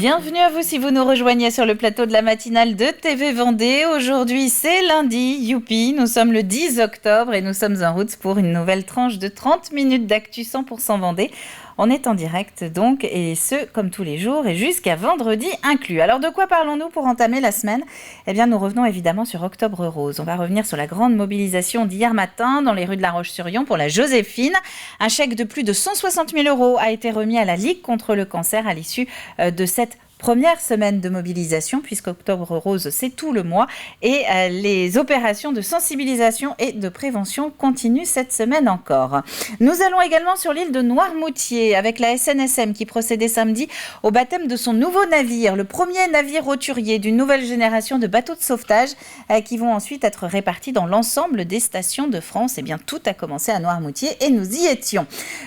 Bienvenue à vous si vous nous rejoignez sur le plateau de la matinale de TV Vendée. Aujourd'hui, c'est lundi, youpi, nous sommes le 10 octobre et nous sommes en route pour une nouvelle tranche de 30 minutes d'actu 100% Vendée. On est en direct donc, et ce, comme tous les jours, et jusqu'à vendredi inclus. Alors de quoi parlons-nous pour entamer la semaine ? Eh bien, nous revenons évidemment sur Octobre Rose. On va revenir sur la grande mobilisation d'hier matin dans les rues de La Roche-sur-Yon pour la Joséphine. Un chèque de plus de 160 000 € a été remis à la Ligue contre le cancer à l'issue de cette première semaine de mobilisation, puisqu'Octobre Rose, c'est tout le mois. Et les opérations de sensibilisation et de prévention continuent cette semaine encore. Nous allons également sur l'île de Noirmoutier avec la SNSM qui procédait samedi au baptême de son nouveau navire, le premier navire roturier d'une nouvelle génération de bateaux de sauvetage qui vont ensuite être répartis dans l'ensemble des stations de France. Eh bien, tout a commencé à Noirmoutier et nous y étions.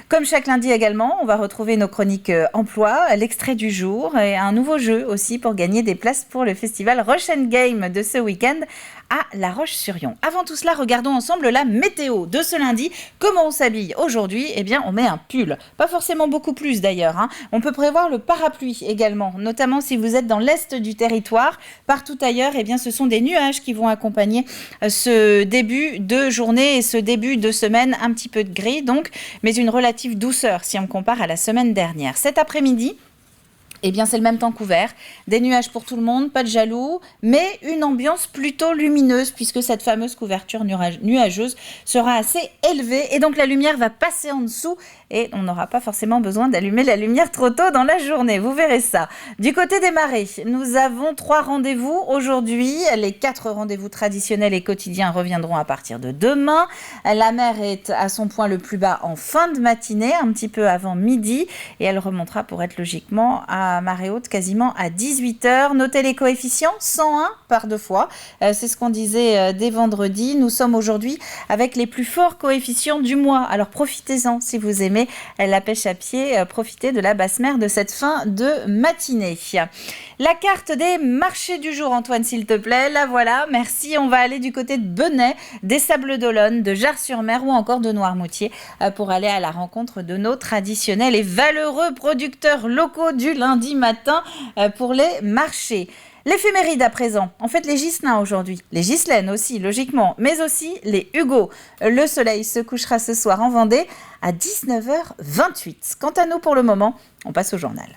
Comme chaque lundi également, on va retrouver nos chroniques emploi, l'extrait du jour et un nouveau jeu aussi pour gagner des places pour le festival Rush and Game de ce week-end à La Roche-sur-Yon. Avant tout cela, regardons ensemble la météo de ce lundi. Comment on s'habille aujourd'hui ? Eh bien, on met un pull. Pas forcément beaucoup plus d'ailleurs. On peut prévoir le parapluie également, notamment si vous êtes dans l'est du territoire. Partout ailleurs, eh bien, ce sont des nuages qui vont accompagner ce début de journée et ce début de semaine. Un petit peu de gris donc, mais une relative douceur si on compare à la semaine dernière. Cet après-midi, eh bien, c'est le même temps couvert. Des nuages pour tout le monde, pas de jaloux, mais une ambiance plutôt lumineuse puisque cette fameuse couverture nuageuse sera assez élevée et donc la lumière va passer en dessous et on n'aura pas forcément besoin d'allumer la lumière trop tôt dans la journée. Vous verrez ça. Du côté des marées, nous avons 3 rendez-vous aujourd'hui. Les 4 rendez-vous traditionnels et quotidiens reviendront à partir de demain. La mer est à son point le plus bas en fin de matinée, un petit peu avant midi, et elle remontera pour être logiquement à marée haute quasiment à 18h. Notez les coefficients, 101 par 2 fois. C'est ce qu'on disait dès vendredi. Nous sommes aujourd'hui avec les plus forts coefficients du mois. Alors profitez-en si vous aimez la pêche à pied, profitez de la basse mer de cette fin de matinée. La carte des marchés du jour, Antoine, s'il te plaît. La voilà, merci. On va aller du côté de Benay, des Sables-d'Olonne, de Jars-sur-Mer ou encore de Noirmoutier pour aller à la rencontre de nos traditionnels et valeureux producteurs locaux du lundi matin pour les marchés. L'éphéméride à présent, en fait les Ghislains aujourd'hui, les Ghislaines aussi logiquement, mais aussi les Hugo. Le soleil se couchera ce soir en Vendée à 19h28. Quant à nous pour le moment, on passe au journal.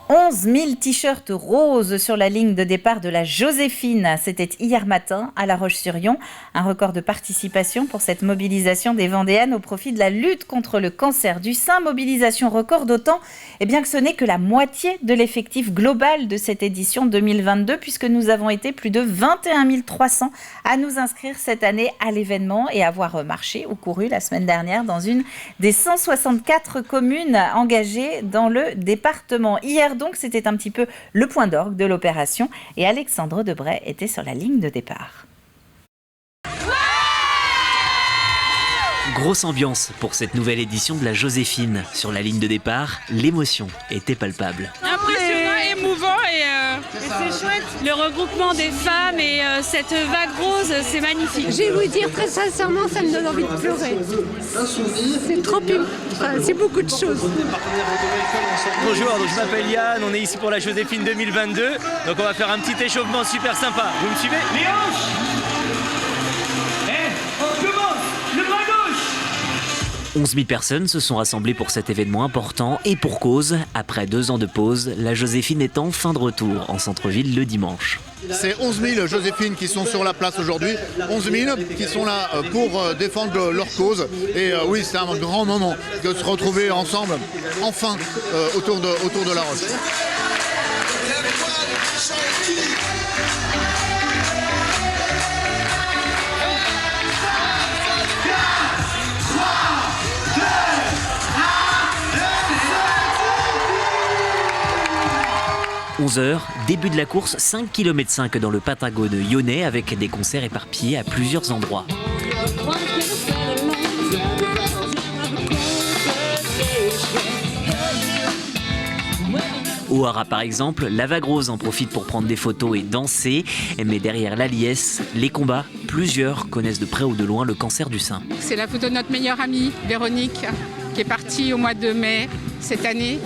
11 000 t-shirts roses sur la ligne de départ de la Joséphine. C'était hier matin à La Roche-sur-Yon. Un record de participation pour cette mobilisation des Vendéennes au profit de la lutte contre le cancer du sein. Mobilisation record d'autant que ce n'est que la moitié de l'effectif global de cette édition 2022 puisque nous avons été plus de 21 300 à nous inscrire cette année à l'événement et avoir marché ou couru la semaine dernière dans une des 164 communes engagées dans le département. Hier donc, c'était un petit peu le point d'orgue de l'opération et Alexandre Debray était sur la ligne de départ. Grosse ambiance pour cette nouvelle édition de la Joséphine. Sur la ligne de départ, l'émotion était palpable. Impressionnant, émouvant et c'est chouette. Le regroupement des femmes et cette vague rose, c'est magnifique. Je vais vous dire très sincèrement, ça me donne envie de pleurer. C'est trop c'est beaucoup de choses. Bonjour, donc je m'appelle Yann, on est ici pour la Joséphine 2022. Donc on va faire un petit échauffement super sympa. Vous me suivez ? Les hanches ! On commence ! Le bras gauche ! 11 000 personnes se sont rassemblées pour cet événement important et pour cause. Après 2 ans de pause, la Joséphine est enfin de retour en centre-ville le dimanche. C'est 11 000 Joséphines qui sont sur la place aujourd'hui, 11 000 qui sont là pour défendre leur cause. Et oui, c'est un grand moment de se retrouver ensemble, enfin, autour de La Roche. 11h, début de la course, 5 km 5 dans le Patagone lyonnais avec des concerts éparpillés à plusieurs endroits. Au Haras par exemple, la vague rose en profite pour prendre des photos et danser. Mais derrière la liesse, les combats, plusieurs connaissent de près ou de loin le cancer du sein. C'est la photo de notre meilleure amie, Véronique, qui est partie au mois de mai cette année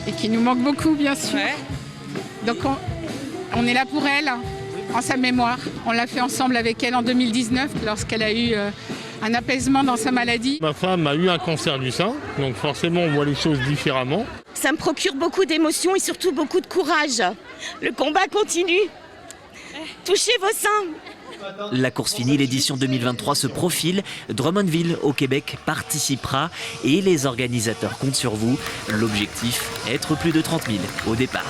et qui nous manque beaucoup, bien sûr. Ouais. Donc on est là pour elle, en sa mémoire. On l'a fait ensemble avec elle en 2019, lorsqu'elle a eu un apaisement dans sa maladie. Ma femme a eu un cancer du sein, donc forcément on voit les choses différemment. Ça me procure beaucoup d'émotions et surtout beaucoup de courage. Le combat continue. Touchez vos seins. La course finie, l'édition 2023 se profile. Drummondville au Québec participera et les organisateurs comptent sur vous. L'objectif, être plus de 30 000 au départ.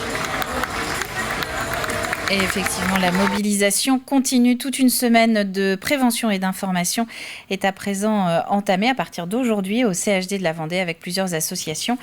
Et effectivement, la mobilisation continue. Toute une semaine de prévention et d'information est à présent entamée à partir d'aujourd'hui au CHD de la Vendée avec plusieurs associations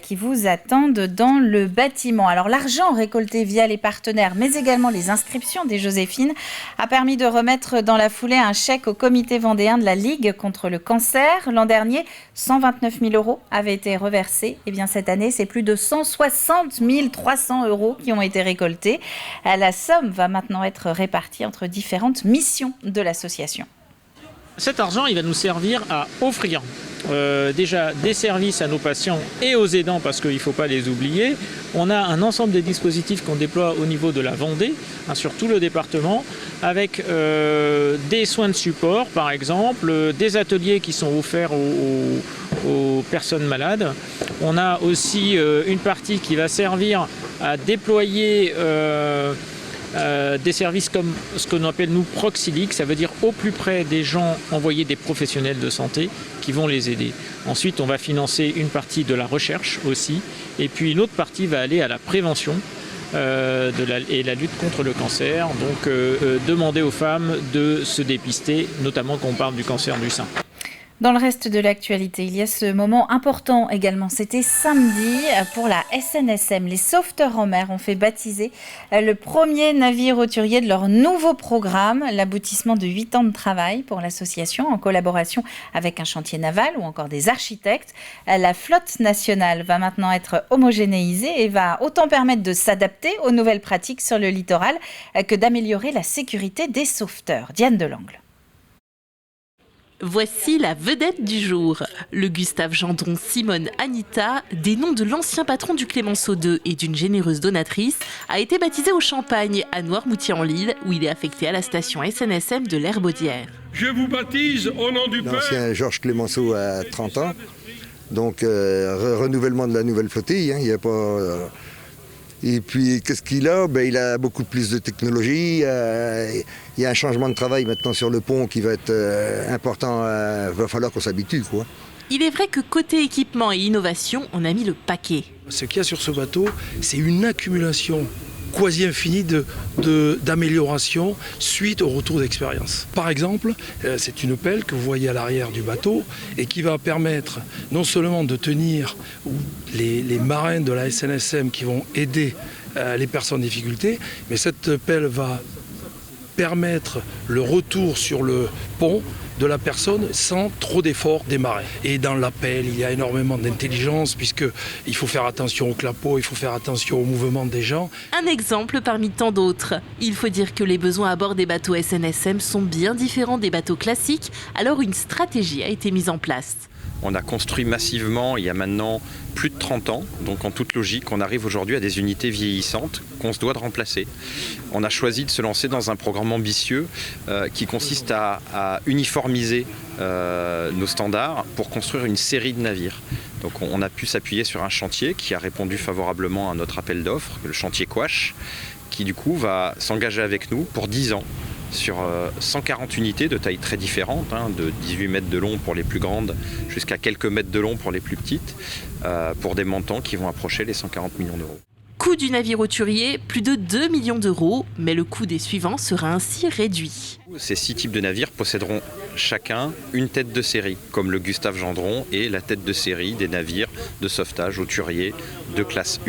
qui vous attendent dans le bâtiment. Alors l'argent récolté via les partenaires, mais également les inscriptions des Joséphines, a permis de remettre dans la foulée un chèque au comité vendéen de la Ligue contre le cancer. L'an dernier, 129 000 € avaient été reversés. Et bien cette année, c'est plus de 160 300 € qui ont été récoltés. La somme va maintenant être répartie entre différentes missions de l'association. Cet argent, il va nous servir à offrir déjà des services à nos patients et aux aidants parce qu'il ne faut pas les oublier. On a un ensemble de dispositifs qu'on déploie au niveau de la Vendée, sur tout le département, avec des soins de support par exemple, des ateliers qui sont offerts aux personnes malades. On a aussi une partie qui va servir à déployer des services comme ce qu'on appelle nous proxiliques, ça veut dire au plus près des gens, envoyer des professionnels de santé qui vont les aider. Ensuite, on va financer une partie de la recherche aussi, et puis une autre partie va aller à la prévention et la lutte contre le cancer. Donc demander aux femmes de se dépister, notamment quand on parle du cancer du sein. Dans le reste de l'actualité, il y a ce moment important également. C'était samedi pour la SNSM. Les sauveteurs en mer ont fait baptiser le premier navire hauturier de leur nouveau programme, l'aboutissement de 8 ans de travail pour l'association en collaboration avec un chantier naval ou encore des architectes. La flotte nationale va maintenant être homogénéisée et va autant permettre de s'adapter aux nouvelles pratiques sur le littoral que d'améliorer la sécurité des sauveteurs. Diane Delangle. Voici la vedette du jour. Le Gustave Gendron Simone Anita, des noms de l'ancien patron du Clémenceau II et d'une généreuse donatrice, a été baptisé au Champagne, à Noirmoutier-en-l'Île, où il est affecté à la station SNSM de l'Herbaudière. Je vous baptise au nom du Père. L'ancien Georges Clémenceau a 30 ans, donc renouvellement de la nouvelle flottille, il n'y a pas... Et puis, qu'est-ce qu'il a ? Il a beaucoup plus de technologie. Il y a un changement de travail maintenant sur le pont qui va être important. Il va falloir qu'on s'habitue, quoi. Il est vrai que côté équipement et innovation, on a mis le paquet. Ce qu'il y a sur ce bateau, c'est une accumulation quasi infinie d'améliorations suite au retour d'expérience. Par exemple, c'est une pelle que vous voyez à l'arrière du bateau et qui va permettre non seulement de tenir les marins de la SNSM qui vont aider les personnes en difficulté, mais cette pelle va permettre le retour sur le pont de la personne sans trop d'efforts des marins. Et dans l'appel, il y a énormément d'intelligence puisqu'il faut faire attention au clapot, il faut faire attention au mouvement des gens. Un exemple parmi tant d'autres. Il faut dire que les besoins à bord des bateaux SNSM sont bien différents des bateaux classiques, alors une stratégie a été mise en place. On a construit massivement il y a maintenant plus de 30 ans, donc en toute logique, on arrive aujourd'hui à des unités vieillissantes qu'on se doit de remplacer. On a choisi de se lancer dans un programme ambitieux qui consiste à uniformiser nos standards pour construire une série de navires. Donc on a pu s'appuyer sur un chantier qui a répondu favorablement à notre appel d'offres, le chantier Quash, qui du coup va s'engager avec nous pour 10 ans. Sur 140 unités de tailles très différentes, de 18 mètres de long pour les plus grandes jusqu'à quelques mètres de long pour les plus petites, pour des montants qui vont approcher les 140 millions d'euros. Coût du navire hauturier, plus de 2 millions d'euros, mais le coût des suivants sera ainsi réduit. Ces 6 types de navires posséderont chacun une tête de série, comme le Gustave Gendron et la tête de série des navires de sauvetage hauturier de classe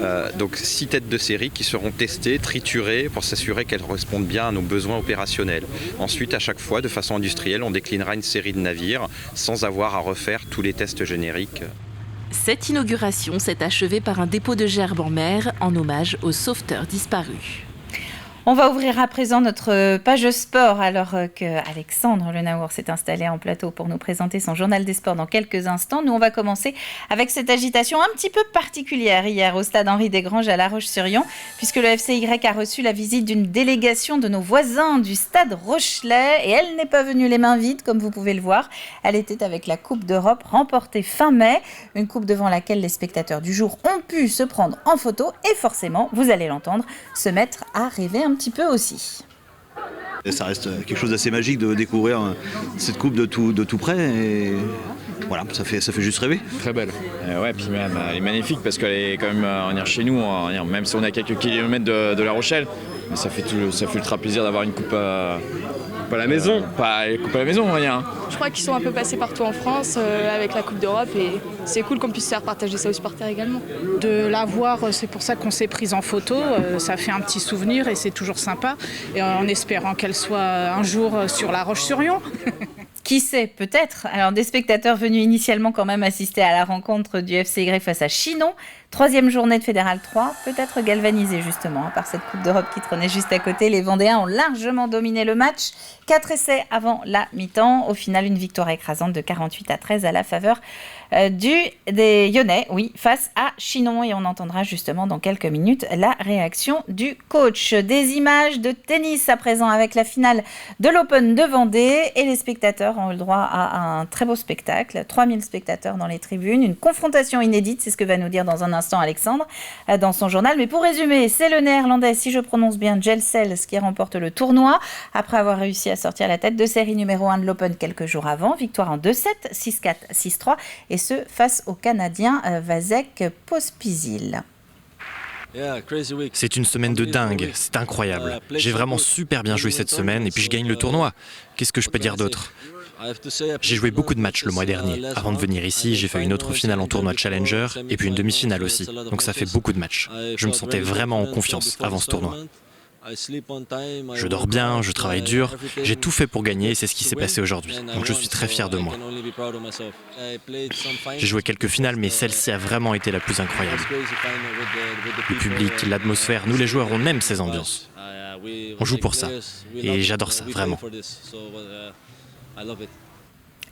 1. Donc 6 têtes de série qui seront testées, triturées pour s'assurer qu'elles correspondent bien à nos besoins opérationnels. Ensuite, à chaque fois, de façon industrielle, on déclinera une série de navires sans avoir à refaire tous les tests génériques. Cette inauguration s'est achevée par un dépôt de gerbes en mer en hommage aux sauveteurs disparus. On va ouvrir à présent notre page sport alors que Alexandre Le Naour s'est installé en plateau pour nous présenter son journal des sports dans quelques instants. Nous, on va commencer avec cette agitation un petit peu particulière hier au stade Henri Desgranges à La Roche-sur-Yon, puisque le FCY a reçu la visite d'une délégation de nos voisins du stade Rochelais et elle n'est pas venue les mains vides comme vous pouvez le voir. Elle était avec la Coupe d'Europe remportée fin mai, une coupe devant laquelle les spectateurs du jour ont pu se prendre en photo et forcément, vous allez l'entendre, se mettre à rêver un petit peu aussi. Et ça reste quelque chose d'assez magique de découvrir cette coupe de tout près et voilà, ça fait juste rêver. Très belle. Ouais, puis même elle est magnifique parce qu'elle est quand même on est chez nous, même si on est à quelques kilomètres de La Rochelle, mais ça fait ultra plaisir d'avoir une coupe à la maison. Pas une coupe à la maison, on va dire. Je crois qu'ils sont un peu passés partout en France avec la Coupe d'Europe et c'est cool qu'on puisse faire partager ça aux supporters également. De la voir, c'est pour ça qu'on s'est prise en photo, ça fait un petit souvenir et c'est toujours sympa. Et en espérant qu'elle soit un jour sur La Roche-sur-Yon. Qui sait, peut-être. Alors, des spectateurs venus initialement quand même assister à la rencontre du FCY face à Chinon. 3e journée de Fédéral 3, peut-être galvanisée justement par cette Coupe d'Europe qui trônait juste à côté. Les Vendéens ont largement dominé le match. 4 essais avant la mi-temps. Au final, une victoire écrasante de 48-13 à la faveur des Lyonnais, face à Chinon. Et on entendra justement dans quelques minutes la réaction du coach. Des images de tennis à présent avec la finale de l'Open de Vendée. Et les spectateurs ont eu le droit à un très beau spectacle. 3000 spectateurs dans les tribunes. Une confrontation inédite, c'est ce que va nous dire dans un instant Alexandre dans son journal. Mais pour résumer, c'est le néerlandais, si je prononce bien, Jelsels, qui remporte le tournoi après avoir réussi à sortir la tête de série numéro 1 de l'Open quelques jours avant. Victoire en 2-7, 6-4, 6-3 et ce face au Canadien Vasek Pospisil. C'est une semaine de dingue, c'est incroyable. J'ai vraiment super bien joué cette semaine et puis je gagne le tournoi. Qu'est-ce que je peux dire d'autre ? J'ai joué beaucoup de matchs le mois dernier. Avant de venir ici, j'ai fait une autre finale en tournoi Challenger et puis une demi-finale aussi. Donc ça fait beaucoup de matchs. Je me sentais vraiment en confiance avant ce tournoi. Je dors bien, je travaille dur, j'ai tout fait pour gagner et c'est ce qui s'est passé aujourd'hui. Donc je suis très fier de moi. J'ai joué quelques finales mais celle-ci a vraiment été la plus incroyable. Le public, l'atmosphère, nous les joueurs on aime ces ambiances. On joue pour ça et j'adore ça, vraiment.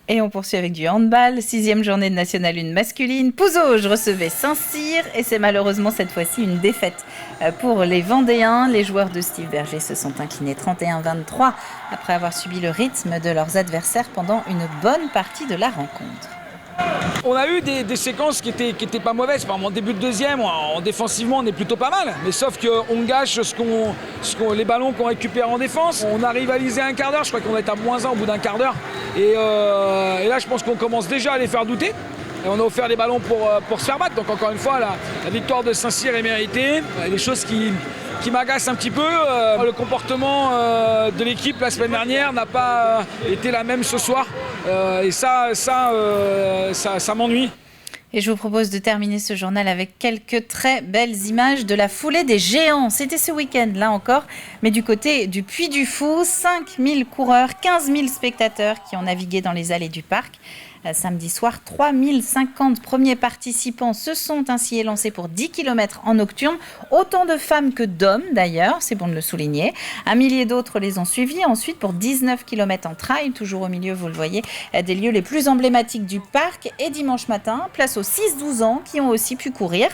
Et on poursuit avec du handball, 6e journée de National 1 masculine. Pouzauges recevait Saint-Cyr et c'est malheureusement cette fois-ci une défaite pour les Vendéens. Les joueurs de Steve Berger se sont inclinés 31-23 après avoir subi le rythme de leurs adversaires pendant une bonne partie de la rencontre. On a eu des séquences qui étaient pas mauvaises. Par exemple, en début de deuxième, défensivement, on est plutôt pas mal. Mais sauf qu'on gâche les ballons qu'on récupère en défense. On a rivalisé un quart d'heure. Je crois qu'on va être à -1 au bout d'un quart d'heure. Et là, je pense qu'on commence déjà à les faire douter. Et on a offert les ballons pour se faire battre. Donc encore une fois, la victoire de Saint-Cyr est méritée. Il y a des choses qui m'agacent un petit peu. Le comportement de l'équipe la semaine dernière n'a pas été la même ce soir. Et ça m'ennuie. Et je vous propose de terminer ce journal avec quelques très belles images de la foulée des géants. C'était ce week-end, là encore, mais du côté du Puy du Fou, 5000 coureurs, 15 000 spectateurs qui ont navigué dans les allées du parc. Samedi soir, 3050 premiers participants se sont ainsi élancés pour 10 km en nocturne. Autant de femmes que d'hommes d'ailleurs, c'est bon de le souligner. 1 millier d'autres les ont suivis ensuite pour 19 km en trail, toujours au milieu, vous le voyez, des lieux les plus emblématiques du parc. Et dimanche matin, place aux 6-12 ans qui ont aussi pu courir.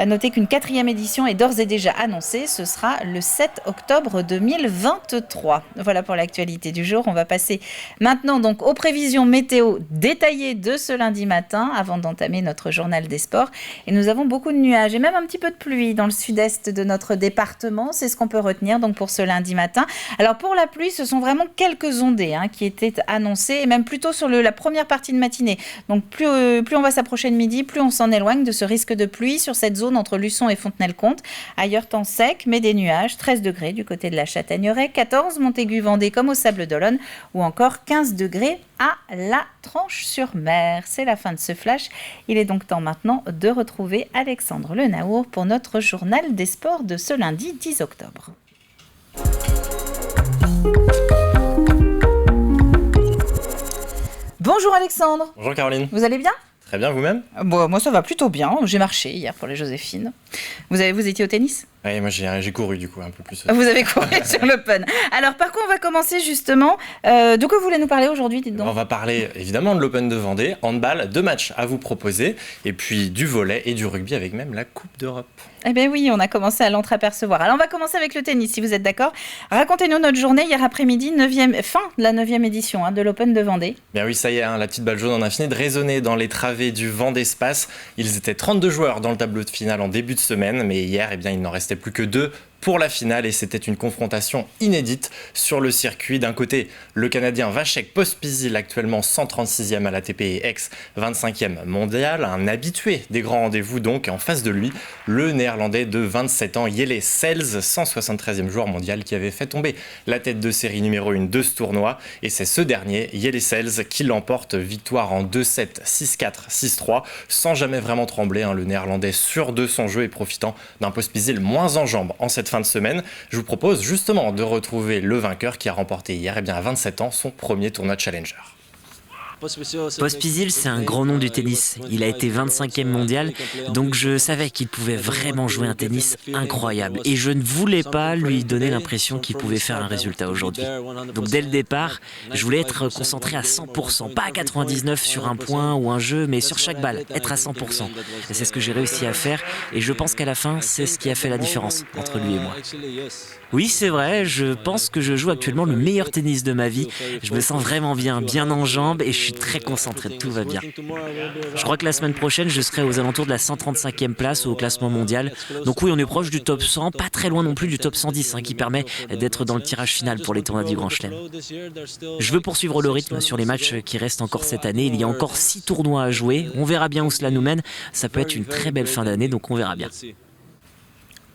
Notez qu'une 4e édition est d'ores et déjà annoncée. Ce sera le 7 octobre 2023. Voilà pour l'actualité du jour. On va passer maintenant donc aux prévisions météo détaillées de ce lundi matin avant d'entamer notre journal des sports. Et nous avons beaucoup de nuages et même un petit peu de pluie dans le sud-est de notre département. C'est ce qu'on peut retenir donc pour ce lundi matin. Alors pour la pluie, ce sont vraiment quelques ondées qui étaient annoncées et même plutôt sur la première partie de matinée. Donc plus on va s'approcher de midi, plus on s'en éloigne de ce risque de pluie sur cette zone entre Luçon et Fontenay-le-Comte. Ailleurs, temps sec, mais des nuages. 13 degrés du côté de la Châtaigneraie, 14 Montaigu-Vendée comme au Sable-d'Olonne ou encore 15 degrés à la Tranche-sur-Mer. C'est la fin de ce flash. Il est donc temps maintenant de retrouver Alexandre Le Naour pour notre journal des sports de ce lundi 10 octobre. Bonjour Alexandre. Bonjour Caroline. Vous allez bien ? Très bien, vous-même? Bon, moi, ça va plutôt bien. J'ai marché hier pour les Joséphines. Vous étiez au tennis? Oui, moi j'ai couru du coup un peu plus. Vous avez couru sur l'Open. Alors, par quoi on va commencer justement? De quoi vous voulez nous parler aujourd'hui, dites donc? On va parler évidemment de l'Open de Vendée, handball, 2 matchs à vous proposer, et puis du volley et du rugby avec même la Coupe d'Europe. Eh bien oui, on a commencé à l'entreapercevoir. Alors on va commencer avec le tennis, si vous êtes d'accord. Racontez-nous notre journée hier après-midi, fin de la 9e édition de l'Open de Vendée. Bien oui, ça y est, la petite balle jaune en a fini de résonner dans les travées du Vendée Space. Ils étaient 32 joueurs dans le tableau de finale en début de semaine, mais hier, il n'en restait plus que 2 pour la finale et c'était une confrontation inédite sur le circuit. D'un côté, le Canadien Vasek Pospisil, actuellement 136e à l'ATP et ex-25e mondial, un habitué des grands rendez-vous donc. En face de lui, le Néerlandais de 27 ans, Jelle Sels, 173e joueur mondial qui avait fait tomber la tête de série numéro 1 de ce tournoi. Et c'est ce dernier, Jelle Sels, qui l'emporte, victoire en 2-7, 6-4, 6-3, sans jamais vraiment trembler. Le Néerlandais sûr de son jeu et profitant d'un Pospisil moins en jambes en cette fin de semaine. Je vous propose justement de retrouver le vainqueur qui a remporté hier, à 27 ans, son premier tournoi Challenger. Pospisil, c'est un gros nom du tennis. Il a été 25e mondial, donc je savais qu'il pouvait vraiment jouer un tennis incroyable. Et je ne voulais pas lui donner l'impression qu'il pouvait faire un résultat aujourd'hui. Donc dès le départ, je voulais être concentré à 100%, pas à 99% sur un point ou un jeu, mais sur chaque balle, être à 100%. Et c'est ce que j'ai réussi à faire, et je pense qu'à la fin, c'est ce qui a fait la différence entre lui et moi. Oui, c'est vrai, je pense que je joue actuellement le meilleur tennis de ma vie. Je me sens vraiment bien en jambes, et je suis très concentré, tout va bien. Je crois que la semaine prochaine, je serai aux alentours de la 135e place au classement mondial. Donc oui, on est proche du top 100, pas très loin non plus du top 110, qui permet d'être dans le tirage final pour les tournois du Grand Chelem. Je veux poursuivre le rythme sur les matchs qui restent encore cette année. Il y a encore 6 tournois à jouer. On verra bien où cela nous mène. Ça peut être une très belle fin d'année, donc on verra bien.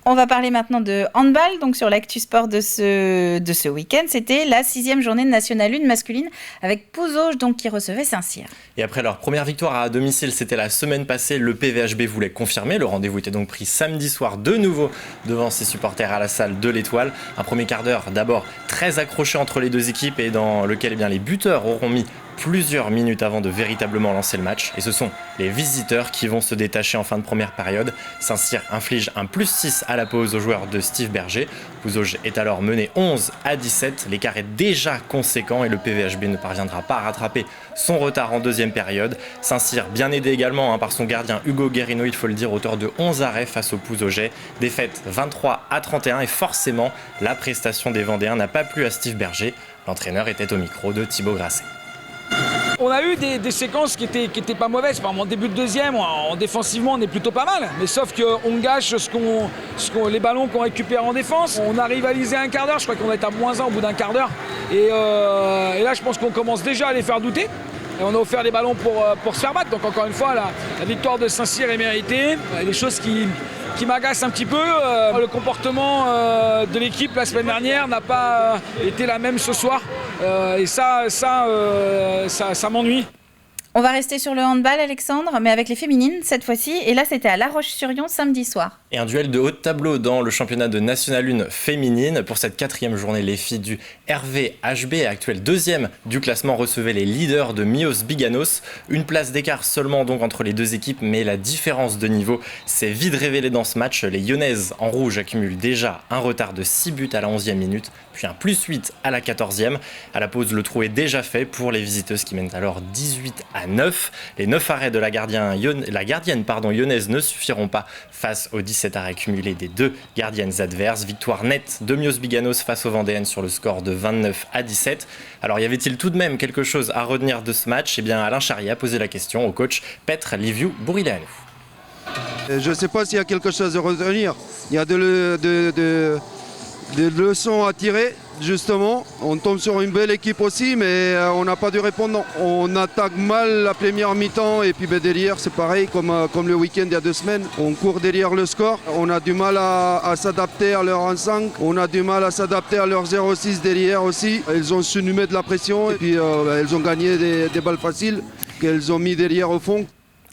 On va parler maintenant de handball, donc sur l'actu sport de ce week-end. C'était la 6e journée de National 1 masculine avec Pouzauges donc qui recevait Saint-Cyr. Et après leur première victoire à domicile, c'était la semaine passée, le PVHB voulait confirmer. Le rendez-vous était donc pris samedi soir de nouveau devant ses supporters à la salle de l'Étoile. Un premier quart d'heure d'abord très accroché entre les deux équipes et dans lequel les buteurs auront mis plusieurs minutes avant de véritablement lancer le match. Et ce sont les visiteurs qui vont se détacher en fin de première période. Saint-Cyr inflige un +6 à la pause aux joueurs de Steve Berger. Pouzauges est alors mené 11-17. L'écart est déjà conséquent et le PVHB ne parviendra pas à rattraper son retard en deuxième période. Saint-Cyr bien aidé également par son gardien Hugo Guerrino, il faut le dire, auteur de 11 arrêts face aux Pouzaugais. Défaite 23-31 et forcément la prestation des Vendéens n'a pas plu à Steve Berger. L'entraîneur était au micro de Thibaut Grasset. On a eu des séquences qui étaient pas mauvaises. Par exemple, en début de deuxième, défensivement, on est plutôt pas mal. Mais sauf qu'on gâche les ballons qu'on récupère en défense. On a rivalisé un quart d'heure. Je crois qu'on est à -1 au bout d'un quart d'heure. Et là, je pense qu'on commence déjà à les faire douter. Et on a offert des ballons pour se faire battre. Donc encore une fois, la victoire de Saint-Cyr est méritée. Il y a des choses qui m'agacent un petit peu. Le comportement de l'équipe la semaine dernière n'a pas été la même ce soir. Et ça m'ennuie. On va rester sur le handball, Alexandre, mais avec les féminines cette fois-ci. Et là, c'était à La Roche-sur-Yon samedi soir. Et un duel de haut de tableau dans le championnat de National 1 féminine. Pour cette 4e journée, les filles du RVHB, actuel 2e du classement, recevaient les leaders de Mios Biganos. Une place d'écart seulement donc entre les deux équipes, mais la différence de niveau s'est vite révélée dans ce match. Les Lyonnaises en rouge accumulent déjà un retard de 6 buts à la 11e minute, puis un +8 à la 14e. À la pause, le trou est déjà fait pour les visiteuses qui mènent alors 18-9. Les 9 arrêts de la gardienne lyonnaise ne suffiront pas face aux 17 arrêts cumulés des 2 gardiennes adverses. Victoire nette de Mios Biganos face aux Vendéennes sur le score de 29-17. Alors y avait-il tout de même quelque chose à retenir de ce match? Alain Charrier a posé la question au coach Petr Liviu Burileanu. Je ne sais pas s'il y a quelque chose à retenir. Il y a des leçons à tirer, justement. On tombe sur une belle équipe aussi, mais on n'a pas de répondant. On attaque mal la première mi-temps et puis derrière, c'est pareil comme le week-end il y a 2 semaines. On court derrière le score. On a du mal à s'adapter à leur 1-5. On a du mal à s'adapter à leur 0-6 derrière aussi. Elles ont su nous mettre de la pression et puis elles ont gagné des balles faciles qu'elles ont mis derrière au fond.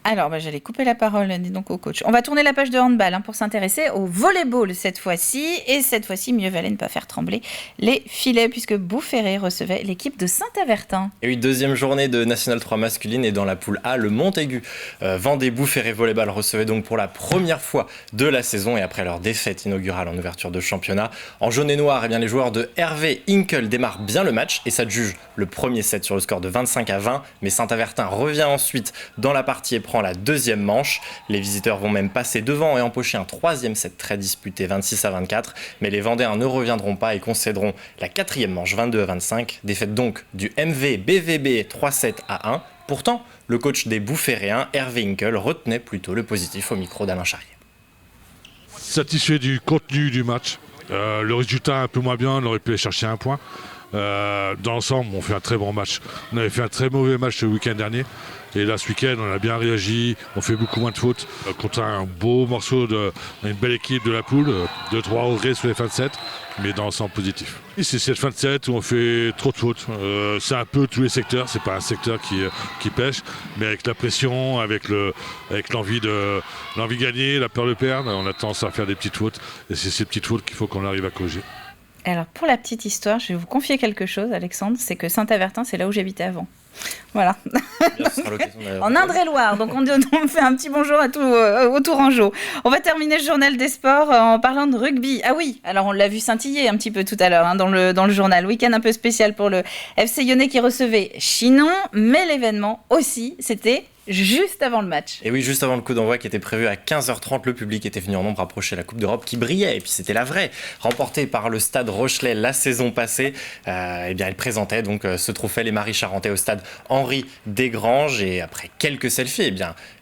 Alors, j'allais couper la parole, dis donc au coach. On va tourner la page de handball pour s'intéresser au volleyball cette fois-ci. Et cette fois-ci, mieux valait ne pas faire trembler les filets puisque Boufféré recevait l'équipe de Saint-Avertin. Et oui, deuxième journée de National 3 masculine et dans la poule A, le Montaigu Vendée Boufféré Volleyball recevait donc pour la première fois de la saison et après leur défaite inaugurale en ouverture de championnat. En jaune et noir, les joueurs de Hervé Hinkel démarrent bien le match et s'adjugent le premier set sur le score de 25-20. Mais Saint-Avertin revient ensuite dans la partie et prend la deuxième manche. Les visiteurs vont même passer devant et empocher un troisième set très disputé 26-24. Mais les Vendéens ne reviendront pas et concéderont la quatrième manche 22-25. Défaite donc du MV BVB 3-7-1. Pourtant, le coach des Boufféréens, Hervé Hinkel, retenait plutôt le positif au micro d'Alain Charrier. Satisfait du contenu du match. Le résultat un peu moins bien, on aurait pu aller chercher un point. Dans l'ensemble, on fait un très bon match. On avait fait un très mauvais match le week-end dernier. Et là, ce week-end, on a bien réagi. On fait beaucoup moins de fautes contre un beau morceau d'une belle équipe de la poule. 2-3 regrets sur les fins de set, mais dans l'ensemble positif. Et c'est cette fin de set où on fait trop de fautes. C'est un peu tous les secteurs. C'est pas un secteur qui pêche, mais avec la pression, avec l'envie de gagner, la peur de perdre, on a tendance à faire des petites fautes. Et c'est ces petites fautes qu'il faut qu'on arrive à corriger. Alors, pour la petite histoire, je vais vous confier quelque chose, Alexandre. C'est que Saint-Avertin, c'est là où j'habitais avant. Voilà. En Indre-et-Loire. Donc, on fait un petit bonjour au Tourangeau. On va terminer le journal des sports en parlant de rugby. Ah oui, alors on l'a vu scintiller un petit peu tout à l'heure dans le journal. Week-end un peu spécial pour le FC Lyonnais qui recevait Chinon. Mais l'événement aussi, c'était juste avant le match. Et oui, juste avant le coup d'envoi qui était prévu à 15h30, le public était venu en nombre approcher la Coupe d'Europe qui brillait. Et puis c'était la vraie. Remportée par le Stade Rochelais la saison passée, elle présentait donc ce trophée les Maris Charentais au stade Henri Desgranges. Et après quelques selfies,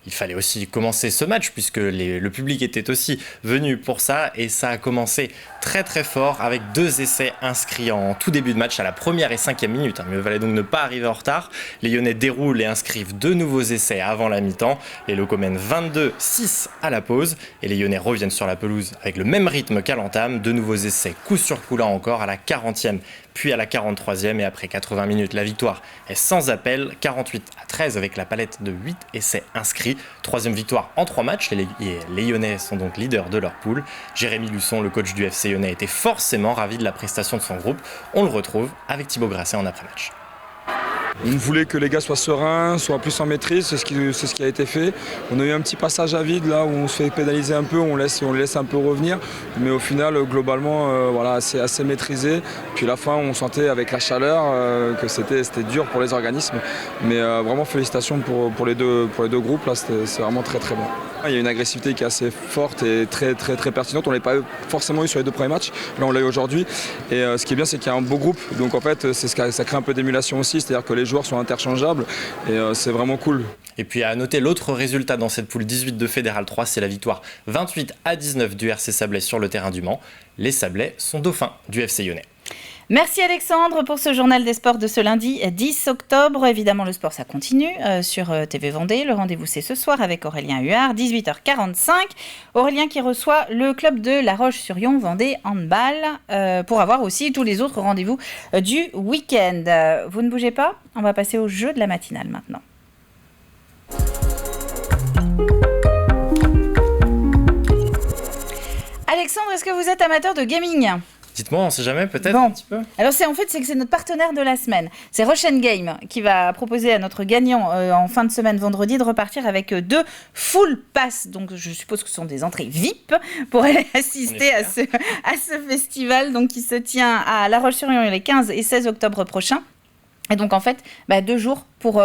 il fallait aussi commencer ce match puisque le public était aussi venu pour ça. Et ça a commencé très très fort avec 2 essais inscrits en tout début de match à la première et 5e minute. Mieux valait donc ne pas arriver en retard. Les Lyonnais déroulent et inscrivent 2 nouveaux essais avant la mi-temps. Les locaux mènent 22-6 à la pause et les Lyonnais reviennent sur la pelouse avec le même rythme qu'à l'entame. 2 nouveaux essais coup sur coup là encore à la 40e puis à la 43e et après 80 minutes la victoire est sans appel, 48-13 avec la palette de 8 essais inscrits. 3e victoire en 3 matchs et les Lyonnais sont donc leaders de leur poule. Jérémy Luçon, le coach du FC Lyonnais, était forcément ravi de la prestation de son groupe. On le retrouve avec Thibaut Grasset en après-match. On voulait que les gars soient sereins, soient plus en maîtrise, c'est ce qui a été fait. On a eu un petit passage à vide là où on se fait pénaliser un peu, on les laisse un peu revenir. Mais au final, globalement, c'est assez maîtrisé. Puis la fin, on sentait avec la chaleur que c'était dur pour les organismes. Mais vraiment félicitations pour les deux groupes, là, c'est vraiment très très bon. Il y a une agressivité qui est assez forte et très très très pertinente. On ne l'a pas forcément eu sur les 2 premiers matchs, là on l'a eu aujourd'hui. Et ce qui est bien, c'est qu'il y a un beau groupe. Donc en fait, ça crée un peu d'émulation aussi, c'est-à-dire que les joueurs sont interchangeables et c'est vraiment cool. Et puis à noter l'autre résultat dans cette poule 18 de Fédéral 3, c'est la victoire 28-19 du RC Sablé sur le terrain du Mans. Les Sablés sont dauphins du FC Lyonnais. Merci Alexandre pour ce journal des sports de ce lundi 10 octobre. Évidemment, le sport, ça continue sur TV Vendée. Le rendez-vous, c'est ce soir avec Aurélien Huard, 18h45. Aurélien qui reçoit le club de La Roche-sur-Yon, Vendée Handball, pour avoir aussi tous les autres rendez-vous du week-end. Vous ne bougez pas, on va passer au jeu de la matinale maintenant. Alexandre, est-ce que vous êtes amateur de gaming ? Dites-moi, on sait jamais, peut-être un petit peu. Alors c'est notre partenaire de la semaine. C'est Rochen Game qui va proposer à notre gagnant en fin de semaine vendredi de repartir avec 2 full pass. Donc je suppose que ce sont des entrées VIP pour aller assister à ce festival donc, qui se tient à La Roche-sur-Yon les 15 et 16 octobre prochains. Et donc en fait, 2 jours pour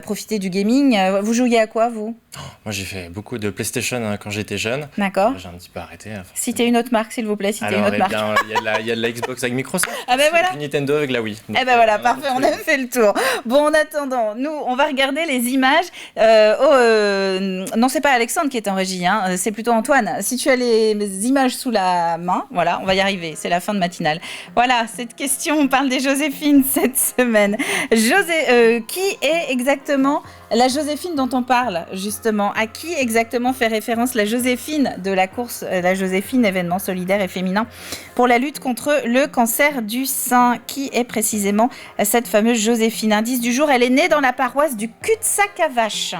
profiter du gaming. Vous jouiez à quoi, vous ? Moi, j'ai fait beaucoup de PlayStation quand j'étais jeune. D'accord. J'ai un petit peu arrêté. Citez une autre marque, s'il vous plaît. Il y a de la Xbox avec Microsoft. Ah ben voilà. Et puis Nintendo avec la Wii. Donc, voilà, parfait, on a fait le tour. Bon, en attendant, nous, on va regarder les images. Non, c'est pas Alexandre qui est en régie, c'est plutôt Antoine. Si tu as les images sous la main, voilà, on va y arriver. C'est la fin de matinale. Voilà, cette question, on parle des Joséphine cette semaine. Qui est est exactement la Joséphine dont on parle, justement? À qui exactement fait référence la Joséphine de la course, la Joséphine, événement solidaire et féminin pour la lutte contre le cancer du sein? Qui est précisément cette fameuse Joséphine? Indice du jour, elle est née dans la paroisse du cul-de-sac à vache.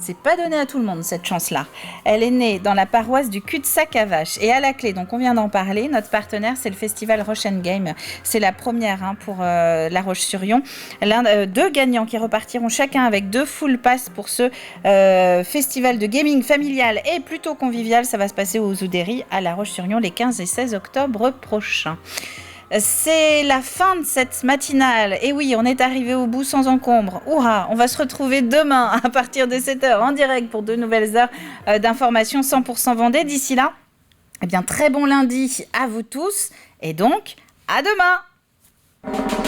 C'est pas donné à tout le monde, cette chance-là. Elle est née dans la paroisse du cul-de-sac à vache. Et à la clé, donc on vient d'en parler, notre partenaire, c'est le festival Roche & Game. C'est la première pour La Roche-sur-Yon. Deux gagnants qui repartiront chacun avec 2 full pass pour ce festival de gaming familial et plutôt convivial. Ça va se passer aux Oudéry à La Roche-sur-Yon les 15 et 16 octobre prochains. C'est la fin de cette matinale. Et oui, on est arrivé au bout sans encombre. Hurrah, on va se retrouver demain à partir de 7h en direct pour 2 nouvelles heures d'informations 100% Vendée. D'ici là, eh bien, très bon lundi à vous tous. Et donc, à demain!